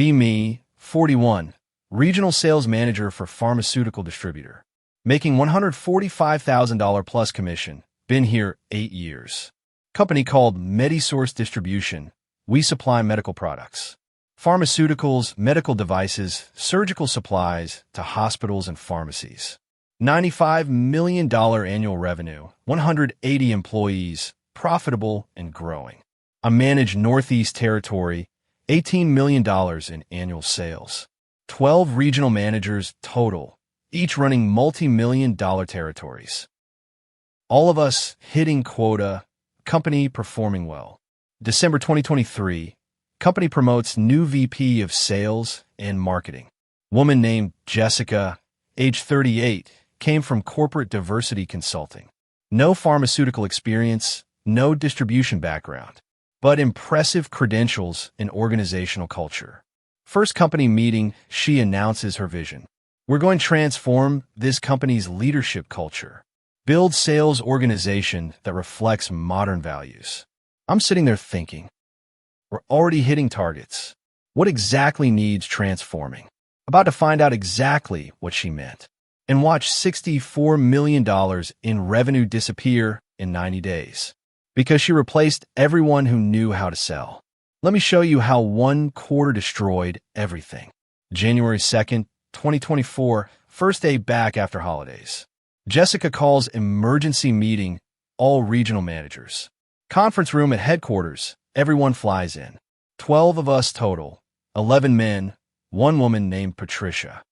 Be me, 41, regional sales manager for pharmaceutical distributor. Making $145,000 plus commission. Been here 8 years. Company called MediSource Distribution. We supply medical products. Pharmaceuticals, medical devices, surgical supplies to hospitals and pharmacies. $95 million annual revenue, 180 employees, profitable and growing. I manage Northeast Territory, $18 million in annual sales. 12 regional managers total, each running multi-million-dollar territories. All of us hitting quota, company performing well. December 2023, company promotes new VP of Sales and Marketing. Woman named Jessica, age 38, came from corporate diversity consulting. No pharmaceutical experience, no distribution background, but impressive credentials in organizational culture. First company meeting, she announces her vision. We're going to transform this company's leadership culture. Build sales organization that reflects modern values. I'm sitting there thinking, we're already hitting targets. What exactly needs transforming? About to find out exactly what she meant. And watch $64 million in revenue disappear in 90 days. Because she replaced everyone who knew how to sell. Let me show you how 1 quarter destroyed everything. January 2nd, 2024, first day back after holidays. Jessica calls emergency meeting, all regional managers. Conference room at headquarters, everyone flies in. 12 of us total, 11 men, 1 woman named Patricia.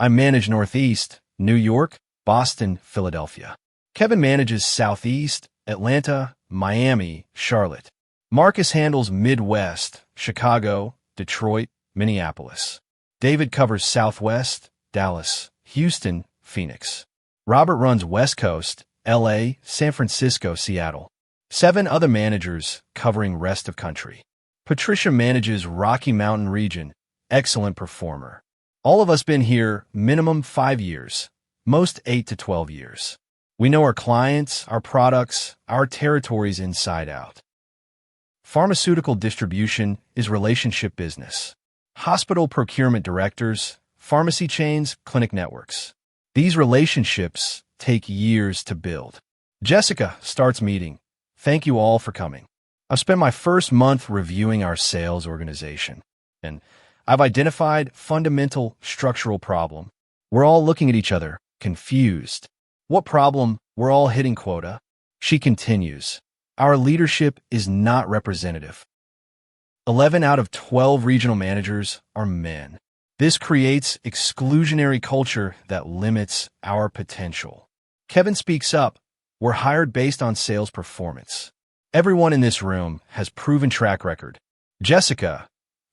I manage Northeast, New York, Boston, Philadelphia. Kevin manages Southeast, Atlanta, Miami, Charlotte. Marcus handles Midwest, Chicago, Detroit, Minneapolis. David covers Southwest, Dallas, Houston, Phoenix. Robert runs West Coast, LA, San Francisco, Seattle. 7 other managers covering rest of country. Patricia manages Rocky Mountain region, excellent performer. All of us been here minimum 5 years, most 8 to 12 years. We know our clients, our products, our territories inside out. Pharmaceutical distribution is relationship business. Hospital procurement directors, pharmacy chains, clinic networks. These relationships take years to build. Jessica starts meeting. Thank you all for coming. I've spent my first month reviewing our sales organization, and I've identified fundamental structural problem. We're all looking at each other, confused. What problem? We're all hitting quota. She continues. Our leadership is not representative. 11 out of 12 regional managers are men. This creates exclusionary culture that limits our potential. Kevin speaks up. We're hired based on sales performance. Everyone in this room has proven track record. Jessica,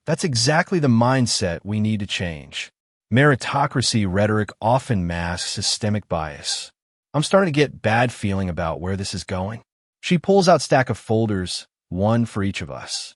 that's exactly the mindset we need to change. Meritocracy rhetoric often masks systemic bias. I'm starting to get bad feeling about where this is going. She pulls out stack of folders, 1 for each of us.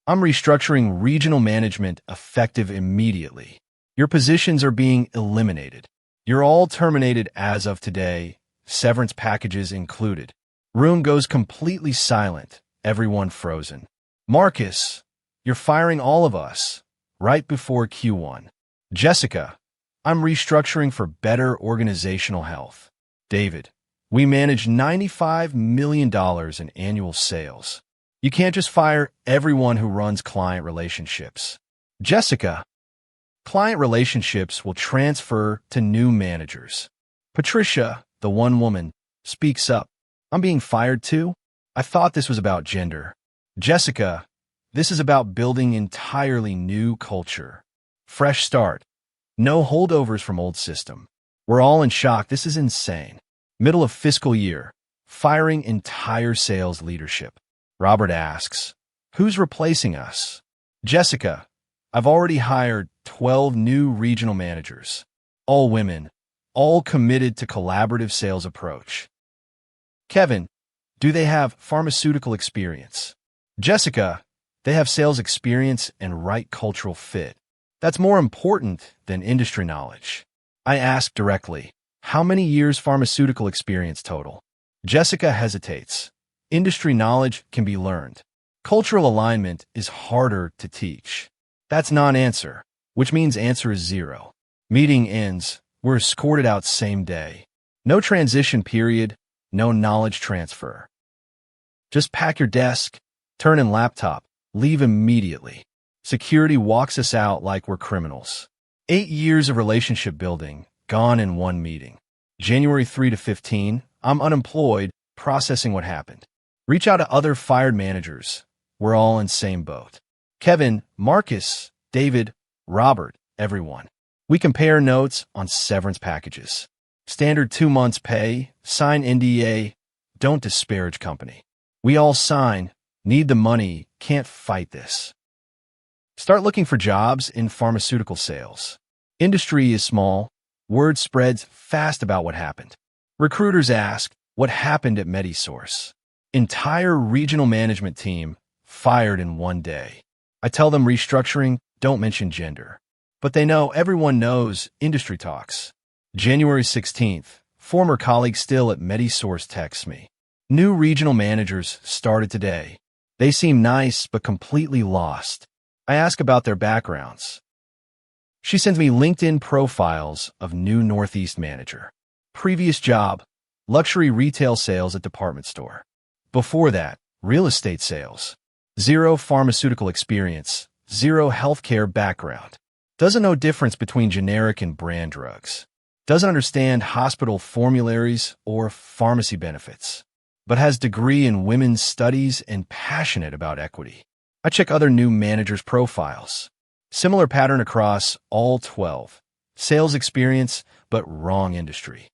I'm restructuring regional management effective immediately. Your positions are being eliminated. You're all terminated as of today, severance packages included. Room goes completely silent, everyone frozen. Marcus, you're firing all of us, right before Q1. Jessica, I'm restructuring for better organizational health. David, we manage $95 million in annual sales. You can't just fire everyone who runs client relationships. Jessica, client relationships will transfer to new managers. Patricia, the 1 woman, speaks up. I'm being fired too? I thought this was about gender. Jessica, this is about building entirely new culture. Fresh start. No holdovers from old system. We're all in shock. This is insane. Middle of fiscal year. Firing entire sales leadership. Robert asks, who's replacing us? Jessica, I've already hired 12 new regional managers. All women, all committed to collaborative sales approach. Kevin, do they have pharmaceutical experience? Jessica, they have sales experience and right cultural fit. That's more important than industry knowledge. I ask directly, how many years pharmaceutical experience total? Jessica hesitates. Industry knowledge can be learned. Cultural alignment is harder to teach. That's non-answer, which means answer is 0. Meeting ends. We're escorted out same day. No transition period, no knowledge transfer. Just pack your desk, turn in laptop, leave immediately. Security walks us out like we're criminals. 8 years of relationship building, gone in one meeting. January 3 to 15, I'm unemployed, processing what happened. Reach out to other fired managers. We're all in same boat. Kevin, Marcus, David, Robert, everyone. We compare notes on severance packages. Standard 2 months pay, sign NDA, don't disparage company. We all sign, need the money, can't fight this. Start looking for jobs in pharmaceutical sales. Industry is small. Word spreads fast about what happened. Recruiters ask, what happened at MediSource? Entire regional management team fired in one day. I tell them restructuring, don't mention gender. But they know, everyone knows, industry talks. January 16th, former colleague still at MediSource texts me. New regional managers started today. They seem nice but completely lost. I ask about their backgrounds. She sends me LinkedIn profiles of new Northeast manager. Previous job, luxury retail sales at department store. Before that, real estate sales. 0 pharmaceutical experience, 0 healthcare background. Doesn't know difference between generic and brand drugs. Doesn't understand hospital formularies or pharmacy benefits. But has degree in women's studies and passionate about equity. I check other new managers' profiles. Similar pattern across all 12. Sales experience, but wrong industry.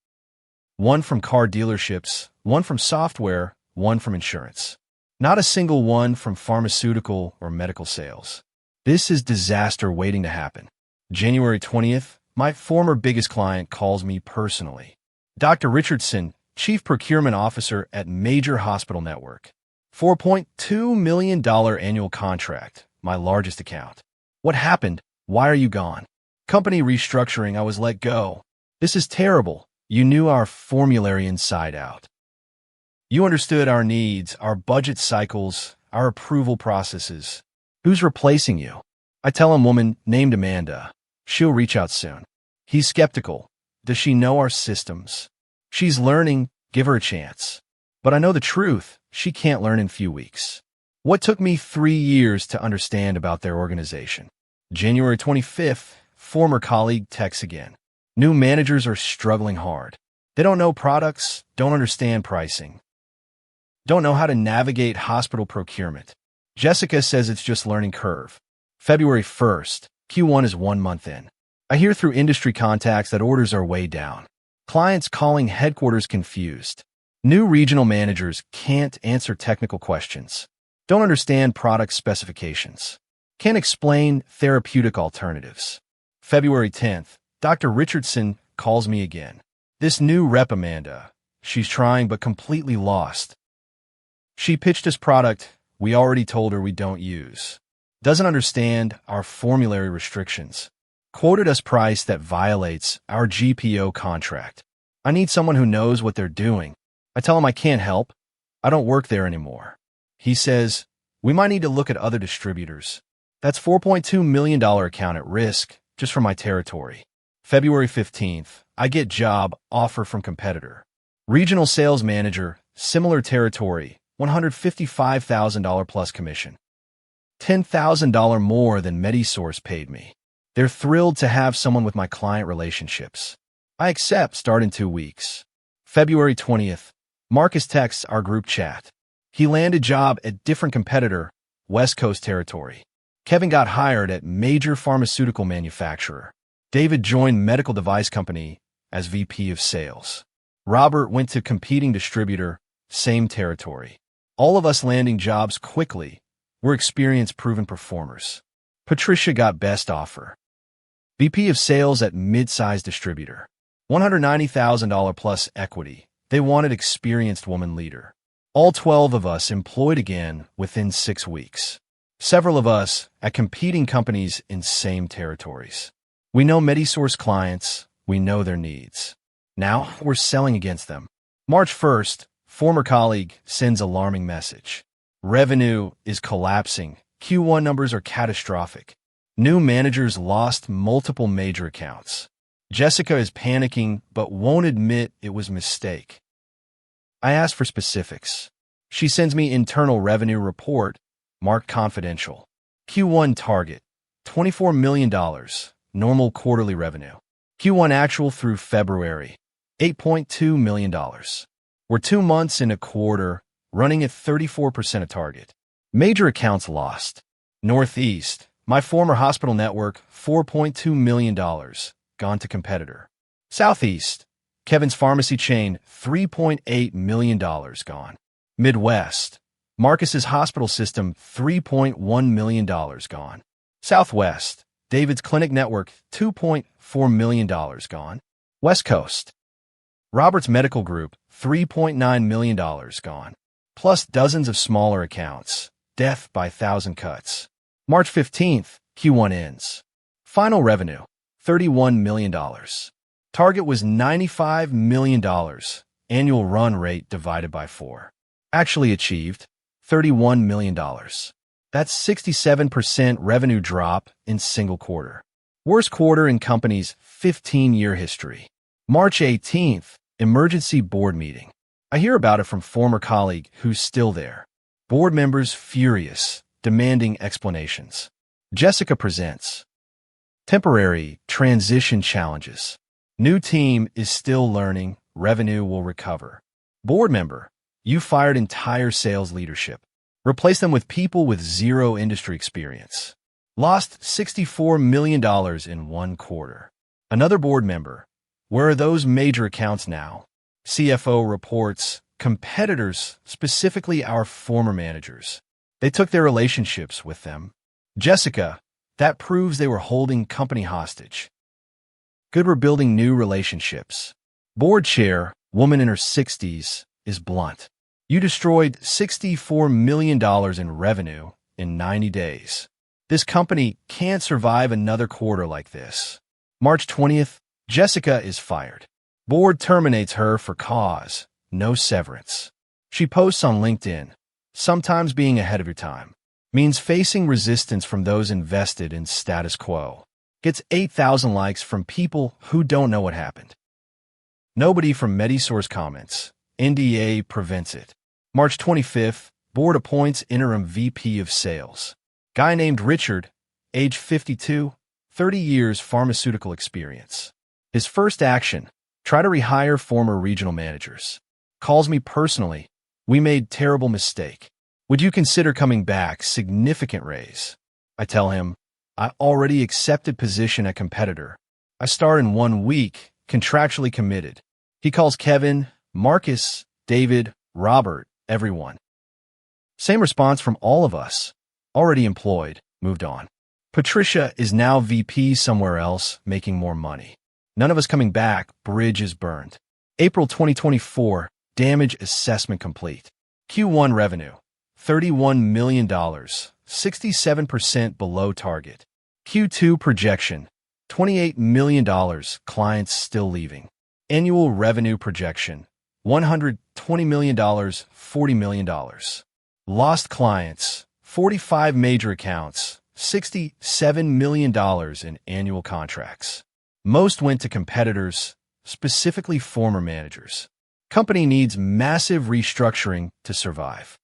1 from car dealerships, 1 from software, 1 from insurance. Not a single one from pharmaceutical or medical sales. This is disaster waiting to happen. January 20th, my former biggest client calls me personally. Dr. Richardson, Chief Procurement Officer at major hospital network. $4.2 million annual contract, my largest account. What happened? Why are you gone? Company restructuring, I was let go. This is terrible. You knew our formulary inside out. You understood our needs, our budget cycles, our approval processes. Who's replacing you? I tell a woman named Amanda. She'll reach out soon. He's skeptical. Does she know our systems? She's learning, give her a chance. But I know the truth. She can't learn in few weeks. What took me 3 years to understand about their organization? January 25th, former colleague texts again. New managers are struggling hard. They don't know products, don't understand pricing. Don't know how to navigate hospital procurement. Jessica says it's just learning curve. February 1st, Q1 is 1 month in. I hear through industry contacts that orders are way down. Clients calling headquarters confused. New regional managers can't answer technical questions. Don't understand product specifications. Can't explain therapeutic alternatives. February 10th, Dr. Richardson calls me again. This new rep Amanda. She's trying but completely lost. She pitched us product we already told her we don't use. Doesn't understand our formulary restrictions. Quoted us price that violates our GPO contract. I need someone who knows what they're doing. I tell him I can't help. I don't work there anymore. He says, we might need to look at other distributors. That's $4.2 million account at risk just for my territory. February 15th, I get job offer from competitor. Regional sales manager, similar territory, $155,000 plus commission. $10,000 more than MediSource paid me. They're thrilled to have someone with my client relationships. I accept, start in 2 weeks. February 20th, Marcus texts our group chat. He landed job at different competitor, West Coast territory. Kevin got hired at major pharmaceutical manufacturer. David joined medical device company as VP of sales. Robert went to competing distributor, same territory. All of us landing jobs quickly. We're experienced, proven performers. Patricia got best offer. VP of sales at mid-sized distributor. $190,000 plus equity. They wanted experienced woman leader. All 12 of us employed again within 6 weeks. Several of us at competing companies in same territories. We know MediSource clients. We know their needs. Now we're selling against them. March 1st, former colleague sends alarming message. Revenue is collapsing. Q1 numbers are catastrophic. New managers lost multiple major accounts. Jessica is panicking but won't admit it was a mistake. I ask for specifics. She sends me internal revenue report, marked confidential. Q1 target, $24 million, normal quarterly revenue. Q1 actual through February, $8.2 million. We're 2 months in a quarter, running at 34% of target. Major accounts lost. Northeast, my former hospital network, $4.2 million, gone to competitor. Southeast, Kevin's pharmacy chain, $3.8 million gone. Midwest, Marcus's hospital system, $3.1 million gone. Southwest, David's clinic network, $2.4 million gone. West Coast, Robert's medical group, $3.9 million gone. Plus dozens of smaller accounts. Death by 1,000 cuts. March 15th, Q1 ends. Final revenue, $31 million. Target was $95 million. Annual run rate divided by 4. Actually achieved, $31 million. That's 67% revenue drop in single quarter. Worst quarter in company's 15-year history. March 18th, emergency board meeting. I hear about it from former colleague who's still there. Board members furious, demanding explanations. Jessica presents. Temporary transition challenges. New team is still learning, revenue will recover. Board member, you fired entire sales leadership. Replace them with people with zero industry experience. Lost $64 million in 1 quarter. Another board member, where are those major accounts now? CFO reports, competitors, specifically our former managers. They took their relationships with them. Jessica, that proves they were holding company hostage. Good, we're building new relationships. Board chair, woman in her 60s, is blunt. You destroyed $64 million in revenue in 90 days. This company can't survive another quarter like this. March 20th, Jessica is fired. Board terminates her for cause, no severance. She posts on LinkedIn, sometimes being ahead of your time means facing resistance from those invested in status quo. Gets 8,000 likes from people who don't know what happened. Nobody from MediSource comments. NDA prevents it. March 25th, board appoints interim VP of sales. Guy named Richard, age 52, 30 years pharmaceutical experience. His first action, try to rehire former regional managers. Calls me personally. We made terrible mistake. Would you consider coming back? Significant raise. I tell him, I already accepted position at competitor. I start in 1 week, contractually committed. He calls Kevin, Marcus, David, Robert, everyone. Same response from all of us. Already employed, moved on. Patricia is now VP somewhere else, making more money. None of us coming back, bridge is burned. April 2024, damage assessment complete. Q1 revenue, $31 million, 67% below target. Q2 projection, $28 million, clients still leaving. Annual revenue projection, $120 million, $40 million. Lost clients, 45 major accounts, $67 million in annual contracts. Most went to competitors, specifically former managers. Company needs massive restructuring to survive.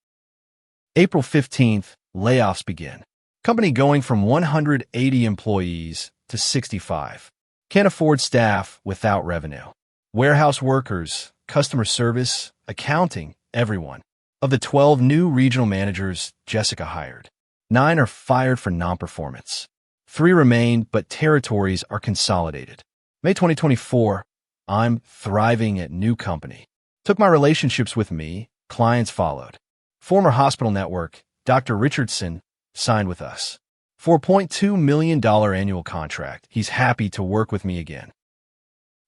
April 15th, layoffs begin. Company going from 180 employees to 65. Can't afford staff without revenue. Warehouse workers, customer service, accounting, everyone. Of the 12 new regional managers Jessica hired, 9 are fired for non-performance. 3 remain, but territories are consolidated. May 2024, I'm thriving at new company. Took my relationships with me, clients followed. Former hospital network, Dr. Richardson, signed with us. $4.2 million annual contract. He's happy to work with me again.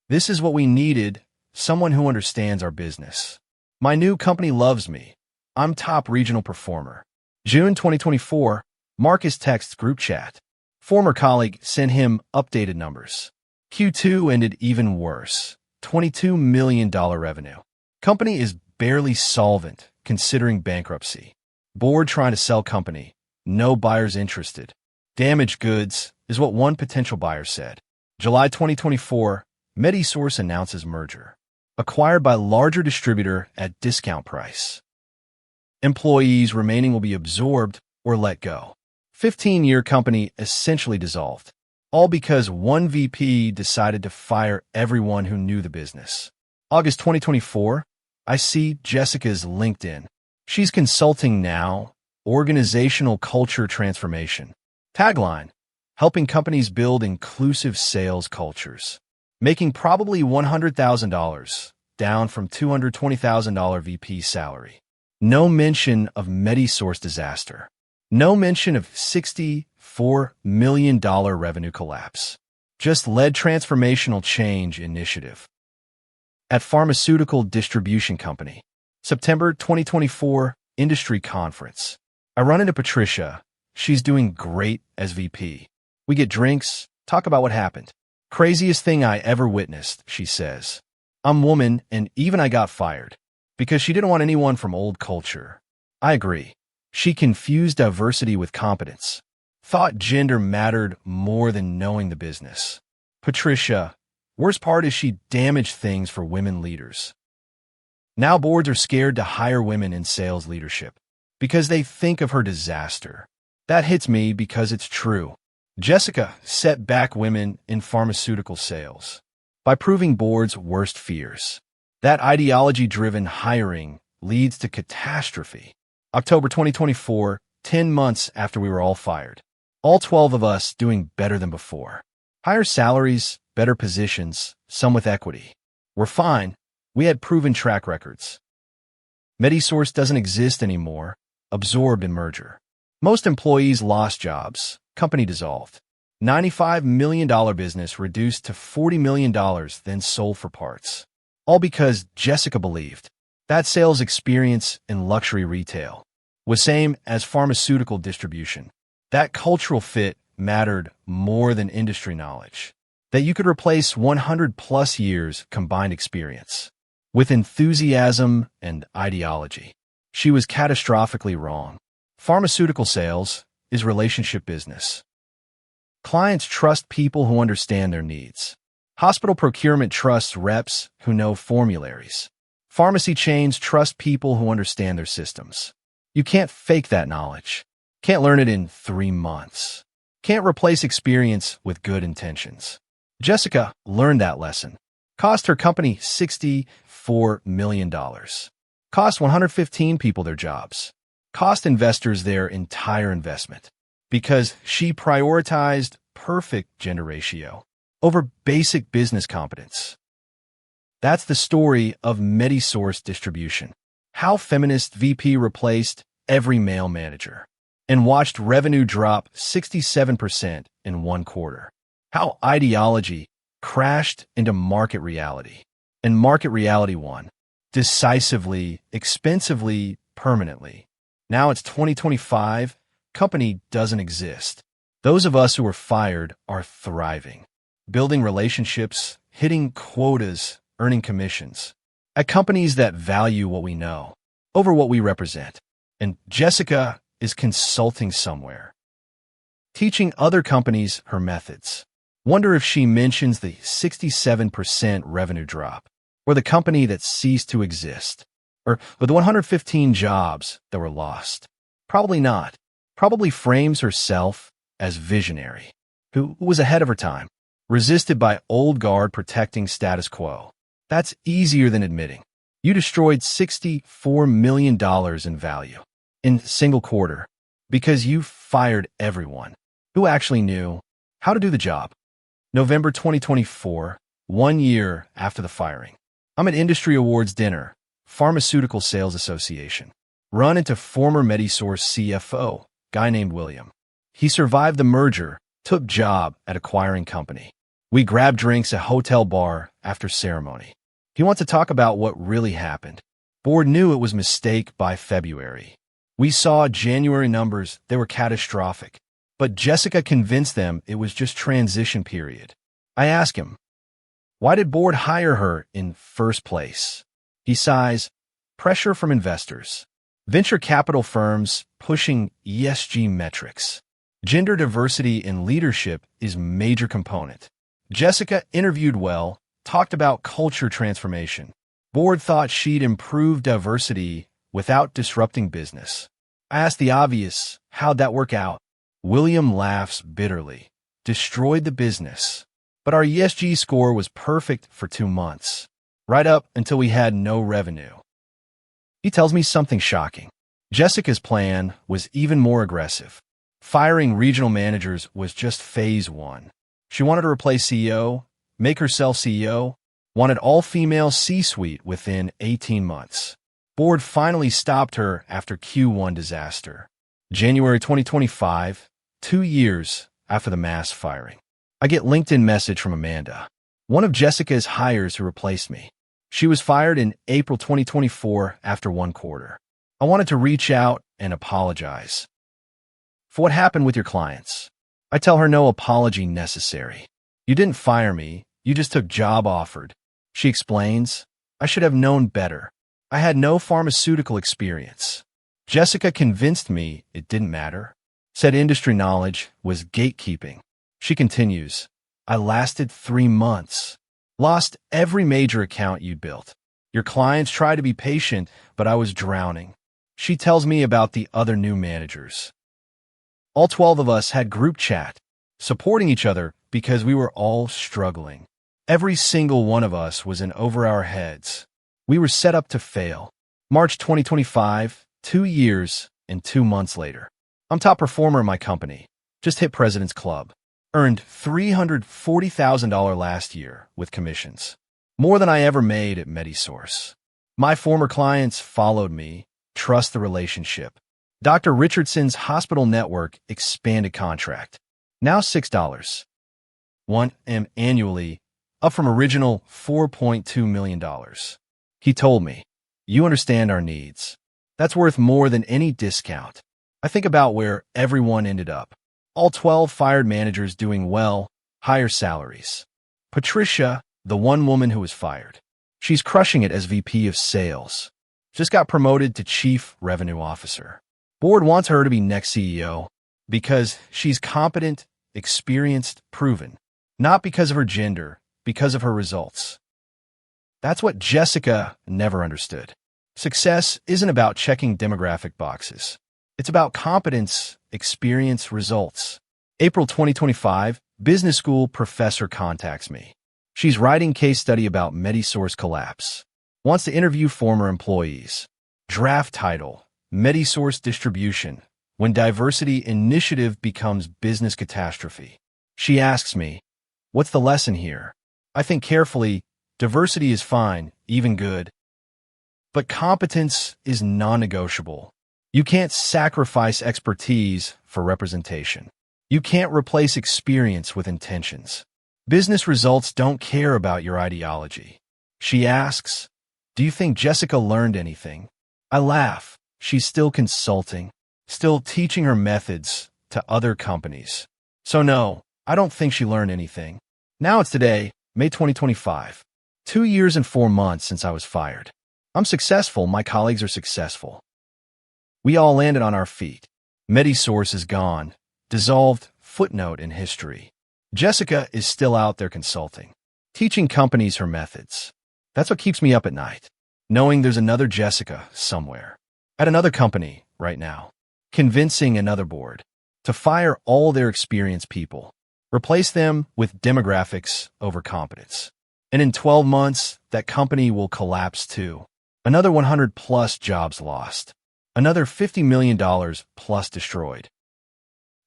This is what we needed, someone who understands our business. My new company loves me. I'm top regional performer. June 2024, Marcus texts group chat. Former colleague sent him updated numbers. Q2 ended even worse, $22 million revenue. Company is barely solvent, considering bankruptcy. Board trying to sell company. No buyers interested. Damaged goods, is what one potential buyer said. July 2024, MediSource announces merger. Acquired by larger distributor at discount price. Employees remaining will be absorbed or let go. 15-year company essentially dissolved. All because one VP decided to fire everyone who knew the business. August 2024, I see Jessica's LinkedIn. She's consulting now, organizational culture transformation. Tagline, helping companies build inclusive sales cultures. Making probably $100,000, down from $220,000 VP salary. No mention of MediSource disaster. No mention of $64 million revenue collapse. Just led transformational change initiative. At Pharmaceutical Distribution Company. September 2024, Industry Conference. I run into Patricia. She's doing great as VP. We get drinks, talk about what happened. Craziest thing I ever witnessed, she says. I'm woman, and even I got fired. Because she didn't want anyone from old culture. I agree. She confused diversity with competence. Thought gender mattered more than knowing the business. Patricia, worst part is she damaged things for women leaders. Now boards are scared to hire women in sales leadership. Because they think of her disaster. That hits me because it's true. Jessica set back women in pharmaceutical sales by proving boards' worst fears. That ideology-driven hiring leads to catastrophe. October 2024, 10 months after we were all fired. All 12 of us doing better than before. Higher salaries, better positions, some with equity. We're fine. We had proven track records. MediSource doesn't exist anymore, absorbed in merger. Most employees lost jobs. Company dissolved. $95 million business reduced to $40 million, then sold for parts. All because Jessica believed that sales experience in luxury retail was same as pharmaceutical distribution. That cultural fit mattered more than industry knowledge. That you could replace 100+ years combined experience with enthusiasm and ideology. She was catastrophically wrong. Pharmaceutical sales is relationship business. Clients trust people who understand their needs. Hospital procurement trusts reps who know formularies. Pharmacy chains trust people who understand their systems. You can't fake that knowledge. Can't learn it in 3 months. Can't replace experience with good intentions. Jessica learned that lesson. Cost her company $64 million. Cost 115 people their jobs. Cost investors their entire investment. Because she prioritized perfect gender ratio over basic business competence. That's the story of MediSource Distribution. How Feminist VP replaced every male manager and watched revenue drop 67% in 1 quarter. How ideology crashed into market reality, and market reality won decisively, expensively, permanently. Now it's 2025, company doesn't exist. Those of us who were fired are thriving, building relationships, hitting quotas, earning commissions at companies that value what we know over what we represent. And Jessica is consulting somewhere, teaching other companies her methods. Wonder if she mentions the 67% revenue drop, or the company that ceased to exist, or the 115 jobs that were lost. Probably not. Probably frames herself as visionary, who was ahead of her time, resisted by old guard protecting status quo. That's easier than admitting. You destroyed $64 million in value in a single quarter because you fired everyone who actually knew how to do the job. November 2024, 1 year after the firing. I'm at Industry Awards dinner, Pharmaceutical Sales Association. Run into former MediSource CFO, guy named William. He survived the merger, took job at acquiring company. We grabbed drinks at hotel bar after ceremony. He wants to talk about what really happened. Board knew it was mistake by February. We saw January numbers, they were catastrophic. But Jessica convinced them it was just transition period. I ask him, why did board hire her in first place? He sighs, pressure from investors. Venture capital firms pushing ESG metrics. Gender diversity in leadership is a major component. Jessica interviewed well, talked about culture transformation. Board thought she'd improve diversity without disrupting business. I asked the obvious, how'd that work out? William laughs bitterly. Destroyed the business. But our ESG score was perfect for 2 months. Right up until we had no revenue. He tells me something shocking. Jessica's plan was even more aggressive. Firing regional managers was just phase 1. She wanted to replace CEO, make herself CEO, wanted all-female C-suite within 18 months. Board finally stopped her after Q1 disaster. January 2025, 2 years after the mass firing. I get LinkedIn message from Amanda, one of Jessica's hires who replaced me. She was fired in April 2024 after 1 quarter. I wanted to reach out and apologize for what happened with your clients. I tell her no apology necessary. You didn't fire me, you just took job offered. She explains, I should have known better. I had no pharmaceutical experience. Jessica convinced me it didn't matter. Said industry knowledge was gatekeeping. She continues, I lasted 3 months. Lost every major account you'd built. Your clients tried to be patient, but I was drowning. She tells me about the other new managers. All 12 of us had group chat, supporting each other because we were all struggling. Every single one of us was in over our heads. We were set up to fail. March 2025, 2 years and 2 months later. I'm top performer in my company. Just hit President's Club. Earned $340,000 last year with commissions. More than I ever made at MediSource. My former clients followed me, trust the relationship. Dr. Richardson's hospital network expanded contract. Now $6.1 million annually, up from original $4.2 million. He told me, you understand our needs. That's worth more than any discount. I think about where everyone ended up. All 12 fired managers doing well, higher salaries. Patricia, the one woman who was fired. She's crushing it as VP of Sales. Just got promoted to Chief Revenue Officer. Board wants her to be next CEO because she's competent, experienced, proven. Not because of her gender, because of her results. That's what Jessica never understood. Success isn't about checking demographic boxes. It's about competence, experience, results. April 2025, business school professor contacts me. She's writing case study about MediSource collapse. Wants to interview former employees. Draft title, MediSource distribution, when diversity initiative becomes business catastrophe. She asks me, what's the lesson here? I think carefully, diversity is fine, even good. But competence is non-negotiable. You can't sacrifice expertise for representation. You can't replace experience with intentions. Business results don't care about your ideology. She asks, do you think Jessica learned anything? I laugh. She's still consulting, still teaching her methods to other companies. So no, I don't think she learned anything. Now it's today, May 2025. 2 years and 4 months since I was fired. I'm successful, my colleagues are successful. We all landed on our feet. MediSource is gone, dissolved, footnote in history. Jessica is still out there consulting, teaching companies her methods. That's what keeps me up at night, knowing there's another Jessica somewhere, at another company right now, convincing another board to fire all their experienced people, replace them with demographics over competence. And in 12 months, that company will collapse too. Another 100 plus jobs lost. Another $50 million plus destroyed.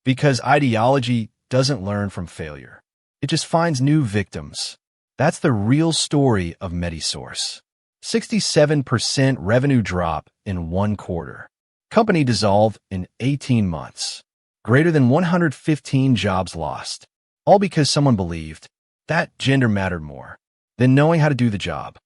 Because ideology doesn't learn from failure. It just finds new victims. That's the real story of MediSource. 67% revenue drop in 1 quarter. Company dissolved in 18 months. Greater than 115 jobs lost. All because someone believed that gender mattered more than knowing how to do the job.